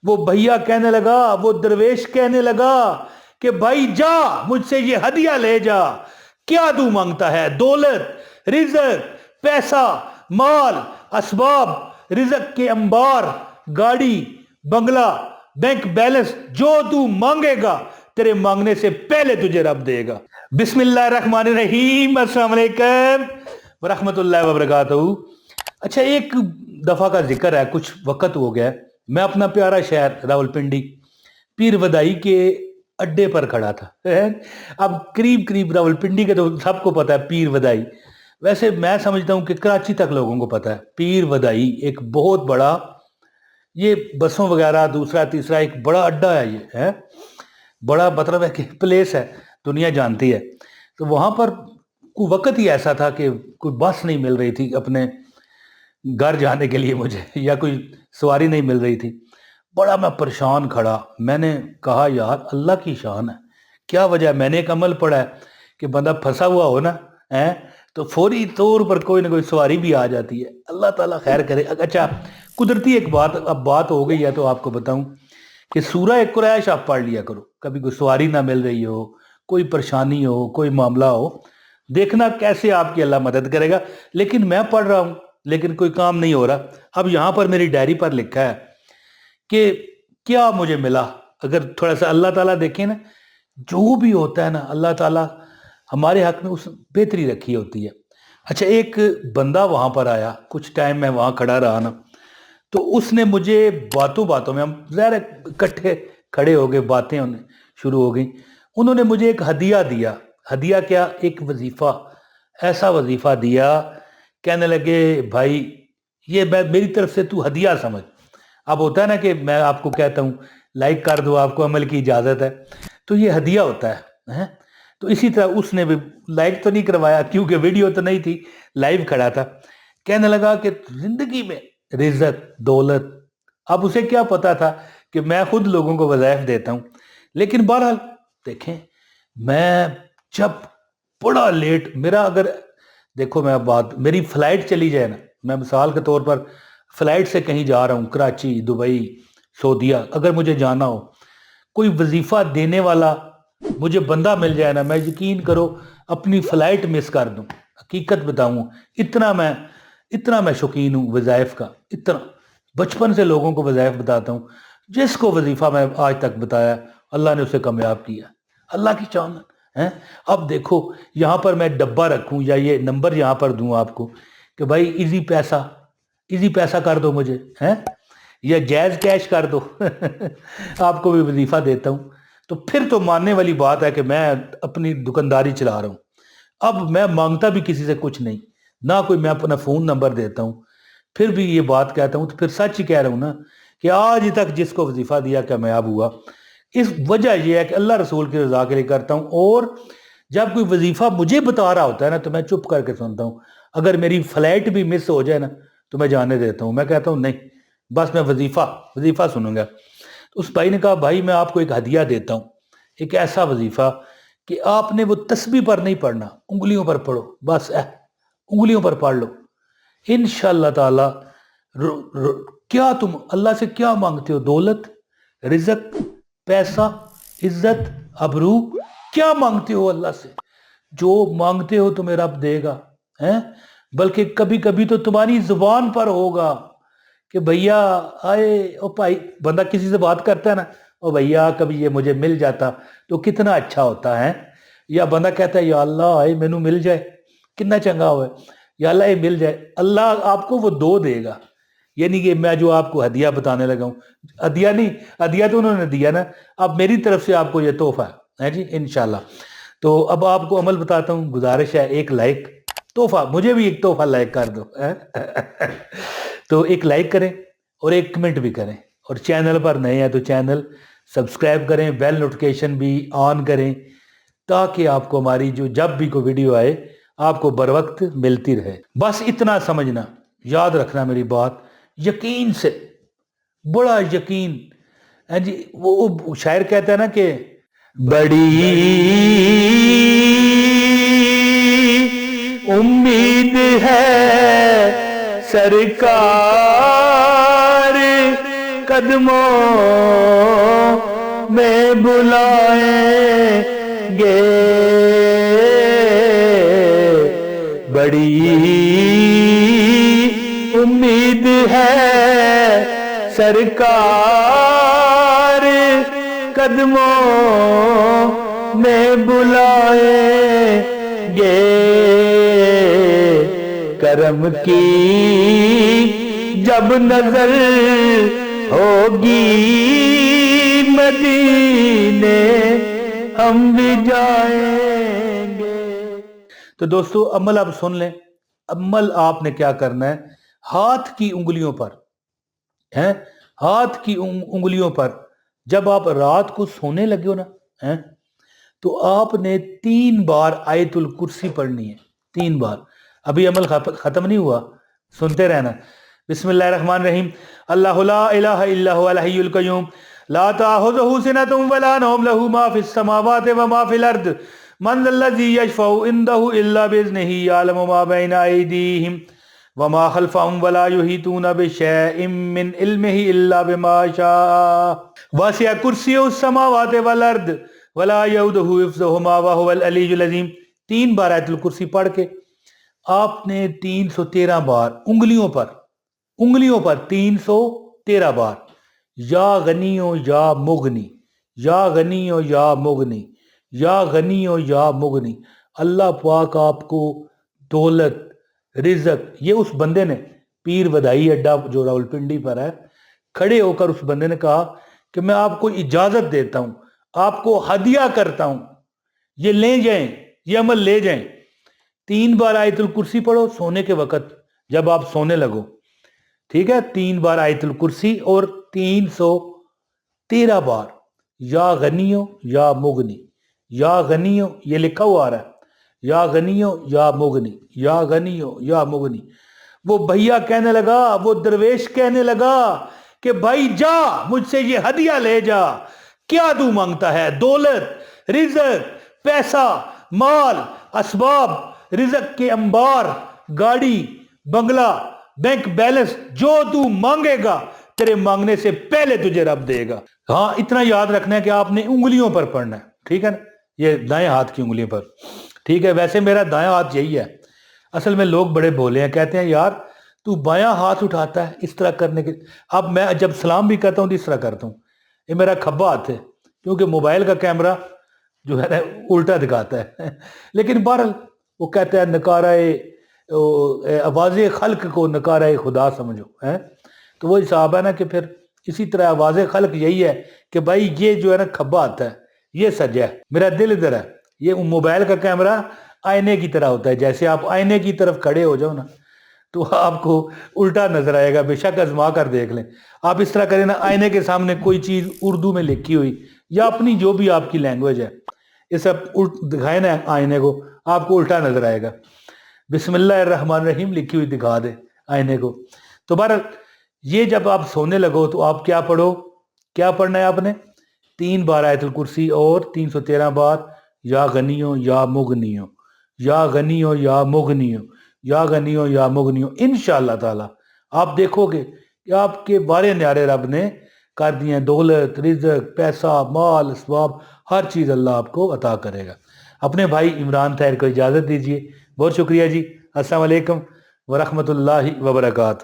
वो भैया कहने लगा, वो दरवेश कहने लगा कि भाई जा मुझसे ये हदिया ले जा। क्या तू मांगता है? दौलत, रिज़्क, पैसा, माल, असबाब, रिज़्क के अंबार, गाड़ी, बंगला, बैंक बैलेंस, जो तू मांगेगा तेरे मांगने से पहले तुझे रब देगा। बिस्मिल्लाहिर्रहमानिर्रहीम, अस्सलाम वालेकुम व रहमतुल्लाहि व बरकातहू। अच्छा, एक दफा का जिक्र है, कुछ वक्त हो गया, मैं अपना प्यारा शहर रावलपिंडी पीर वदाई के अड्डे पर खड़ा था। अब करीब करीब रावलपिंडी के तो सबको पता है पीर वदाई, वैसे मैं समझता हूँ कि कराची तक लोगों को पता है। पीर वदाई एक बहुत बड़ा, ये बसों वगैरह दूसरा तीसरा एक बड़ा अड्डा है, ये है बड़ा, मतलब है कि प्लेस है, दुनिया जानती है। तो वहाँ पर कोई वक्त ही ऐसा था कि कोई बस नहीं मिल रही थी अपने घर जाने के लिए मुझे, या कोई सवारी नहीं मिल रही थी। बड़ा मैं परेशान खड़ा। मैंने कहा यार अल्लाह की शान है, क्या वजह है? मैंने एक अमल पढ़ा है कि बंदा फंसा हुआ हो ना है तो फौरी तौर पर कोई ना कोई सवारी भी आ जाती है। अल्लाह ताला खैर करे। अच्छा, कुदरती एक बात, अब बात हो गई है तो आपको बताऊं कि सूरह कुरैश आप पढ़ लिया करो। कभी कोई सवारी ना मिल रही हो, कोई परेशानी हो, कोई मामला हो, देखना कैसे आपकी अल्लाह मदद करेगा। लेकिन मैं पढ़ रहा हूँ लेकिन कोई काम नहीं हो रहा। अब यहाँ पर मेरी डायरी पर लिखा है कि क्या मुझे मिला। अगर थोड़ा सा अल्लाह ताला देखें ना, जो भी होता है ना अल्लाह ताला हमारे हक में उस बेहतरी रखी होती है। अच्छा, एक बंदा वहाँ पर आया, कुछ टाइम मैं वहाँ खड़ा रहा ना, तो उसने मुझे बातों बातों में, हम ज़रा इकट्ठे खड़े हो गए, बातें होने शुरू हो गई। उन्होंने मुझे एक हदिया दिया। हदिया क्या? एक वजीफ़ा, ऐसा वजीफ़ा दिया। कहने लगे भाई ये मेरी तरफ से तू हदिया समझ। अब होता है ना कि मैं आपको कहता हूँ लाइक कर दो, आपको अमल की इजाज़त है, तो ये हदिया होता है। तो इसी तरह उसने भी लाइक तो नहीं करवाया क्योंकि वीडियो तो नहीं थी, लाइव खड़ा था। कहने लगा कि जिंदगी में रिज़्क, दौलत, अब उसे क्या पता था कि मैं खुद लोगों को वज़ाइफ देता हूँ। लेकिन बहरहाल देखें, मैं जब बड़ा लेट, मेरा अगर देखो, मैं बात, मेरी फ़्लाइट चली जाए ना, मैं मिसाल के तौर पर फ़्लाइट से कहीं जा रहा हूँ, कराची, दुबई, सऊदीया, अगर मुझे जाना हो, कोई वजीफ़ा देने वाला मुझे बंदा मिल जाए ना, मैं यकीन करो अपनी फ़्लाइट मिस कर दूँ। हकीकत बताऊँ, इतना मैं शौकीन हूँ वज़ाइफ का, इतना बचपन से लोगों को वज़ाइफ बताता हूँ। जिसको वजीफ़ा मैं आज तक बताया अल्लाह ने उसे कामयाब किया, अल्लाह की चाहत है। अब देखो यहाँ पर मैं डब्बा रखूँ या ये नंबर यहाँ पर दूँ आपको कि भाई इजी पैसा कर दो मुझे, हैं, या जैज़ कैश कर दो आपको भी वजीफ़ा देता हूँ, तो फिर तो मानने वाली बात है कि मैं अपनी दुकानदारी चला रहा हूँ। अब मैं मांगता भी किसी से कुछ नहीं, ना कोई मैं अपना फ़ोन नंबर देता हूँ, फिर भी ये बात कहता हूँ तो फिर सच ही कह रहा हूँ ना कि आज तक जिसको वजीफ़ा दिया कामयाब हुआ। इस वजह यह है कि अल्लाह रसूल की रज़ा के लिए करता हूँ, और जब कोई वजीफ़ा मुझे बता रहा होता है ना तो मैं चुप करके सुनता हूँ। अगर मेरी फ़्लाइट भी मिस हो जाए ना तो मैं जाने देता हूँ, मैं कहता हूँ नहीं, बस मैं वजीफ़ा सुनूंगा। तो उस भाई ने कहा भाई मैं आपको एक हदिया देता हूँ, एक ऐसा वजीफ़ा कि आपने वो तस्बीह पर नहीं पढ़ना, उंगलियों पर पढ़ो, बस उंगलियों पर पढ़ लो, इंशाअल्लाह ताला। क्या तुम अल्लाह से क्या मांगते हो? दौलत, रिज़्क, पैसा, इज्जत, अबरू, क्या मांगते हो अल्लाह से? जो मांगते हो तुम्हें रब देगा, हैं? बल्कि कभी कभी तो तुम्हारी जुबान पर होगा कि भैया आए, ओ भाई, बंदा किसी से बात करता है ना, ओ भैया कभी ये मुझे मिल जाता तो कितना अच्छा होता है। या बंदा कहता है या अल्लाह आए मैनू मिल जाए, कितना चंगा हुआ, या अल्लाह ये मिल जाए, अल्लाह आपको वो दो देगा। यानी कि मैं जो आपको हदिया बताने लगा हूँ, हदिया नहीं, हदिया तो उन्होंने दिया ना, अब मेरी तरफ से आपको ये तोहफा है जी, इंशाल्लाह। तो अब आपको अमल बताता हूँ, गुजारिश है एक लाइक तोहफा, मुझे भी एक तोहफा लाइक कर दो तो एक लाइक करें और एक कमेंट भी करें, और चैनल पर नए हैं तो चैनल सब्सक्राइब करें, बेल नोटिफिकेशन भी ऑन करें, ताकि आपको हमारी जो जब भी कोई वीडियो आए आपको बर वक्त मिलती रहे। बस इतना समझना, याद रखना मेरी बात, यकीन से, बड़ा यकीन है जी। वो शायर कहता है ना कि बड़ी उम्मीद है सरकार قدموں میں بلائیں گے، بڑی امید ہے سرکار قدموں میں بلائیں گے، کرم کی جب نظر ہوگی مدینے ہم بھی جائیں گے۔ تو دوستو عمل آپ سن لیں، عمل آپ نے کیا کرنا ہے، ہاتھ کی انگلیوں پر ہاتھ کی انگلیوں پر جب آپ رات کو سونے لگے ہو نا تو آپ نے 3 بار آیت الکرسی پڑھنی ہے، 3 بار۔ ابھی عمل ختم نہیں ہوا، سنتے رہنا۔ بسم اللہ الرحمن الرحیم، اللہ لا الہ الا هو الحی القیوم لا تأخذہ سنۃ ولا نوم لہ ما فی السماوات وما فی الارض من ذا الذی یشفع عنده الا باذنہ یعلم ما بین ایدیہم وما خلفهم ولا یحیطون بشیء من علمہ الا بما شاء وسع کرسیہ السماوات والارض ولا یؤودہ حفظہما وہو العلی العظیم۔ 3 بار آیت الکرسی پڑھ کے آپ نے 313 بار انگلیوں پر 313 بار یا غنیو یا مغنی، یا غنیو یا مغنی، یا غنیو یا مغنی۔ اللہ پاک آپ کو دولت، رزق، یہ اس بندے نے پیر ودائی اڈا جو راولپنڈی پر ہے، کھڑے ہو کر اس بندے نے کہا کہ میں آپ کو اجازت دیتا ہوں، آپ کو ہدیہ کرتا ہوں، یہ لے جائیں، یہ عمل لے جائیں۔ 3 بار آیت الکرسی پڑھو سونے کے وقت جب آپ سونے لگو، ٹھیک ہے؟ 3 بار آیت الکرسی اور 313 بار یا غنیو یا مغنی، یا غنیو، یہ لکھا ہوا آ رہا ہے، یا غنیو یا مغنی، یا غنیو یا مغنی۔ وہ بھیا کہنے لگا، وہ درویش کہنے لگا کہ بھائی جا مجھ سے یہ ہدیہ لے جا، کیا تو مانگتا ہے؟ دولت، رزق، پیسہ، مال، اسباب، رزق کے انبار، گاڑی، بنگلہ، بینک بیلنس، جو تو مانگے گا تیرے مانگنے سے پہلے تجھے رب دے گا۔ ہاں اتنا یاد رکھنا ہے کہ آپ نے انگلیوں پر پڑھنا ہے، ٹھیک ہے نا؟ یہ دائیں ہاتھ کی انگلیوں پر، ٹھیک ہے؟ ویسے میرا دائیں ہاتھ یہی ہے، اصل میں لوگ بڑے بولے ہیں، کہتے ہیں یار تو بایاں ہاتھ اٹھاتا ہے اس طرح کرنے کے۔ اب میں جب سلام بھی کرتا ہوں تو اس طرح کرتا ہوں، یہ میرا کھبا ہاتھ ہے، کیونکہ موبائل کا کیمرہ جو ہے نا الٹا دکھاتا ہے۔ لیکن بہرحال وہ کہتا ہے نکارہ آواز خلق کو نکارہ خدا سمجھو، تو وہ حساب ہے نا کہ پھر اسی طرح آواز خلق یہی ہے کہ بھائی یہ جو ہے نا کھبا آتا ہے، یہ سجا ہے، میرا دل ادھر ہے۔ یہ موبائل کا کیمرہ آئینے کی طرح ہوتا ہے، جیسے آپ آئینے کی طرف کھڑے ہو جاؤ نا تو آپ کو الٹا نظر آئے گا، بے شک آزما کر دیکھ لیں۔ آپ اس طرح کریں نا، آئینے کے سامنے کوئی چیز اردو میں لکھی ہوئی یا اپنی جو بھی آپ کی لینگویج ہے، یہ سب دکھائے نا آئینے کو، آپ کو الٹا نظر آئے گا۔ بسم اللہ الرحمن الرحیم لکھی ہوئی دکھا دے آئینے کو۔ تو بہرحال یہ جب آپ سونے لگو تو آپ کیا پڑھو، کیا پڑھنا ہے آپ نے؟ 3 بار آیت الکرسی اور 313 بار یا غنیو یا مغنیو، یا غنیو یا مغنیو، یا غنیو یا مغنیو۔ انشاءاللہ تعالی آپ دیکھو گے کہ آپ کے بارے نیارے رب نے کر دیے، دولت، رزق، پیسہ، مال، اسباب، ہر چیز اللہ آپ کو عطا کرے گا۔ اپنے بھائی عمران طاہر کو اجازت دیجیے، بہت شکریہ جی، السلام علیکم ورحمۃ اللہ وبرکاتہ۔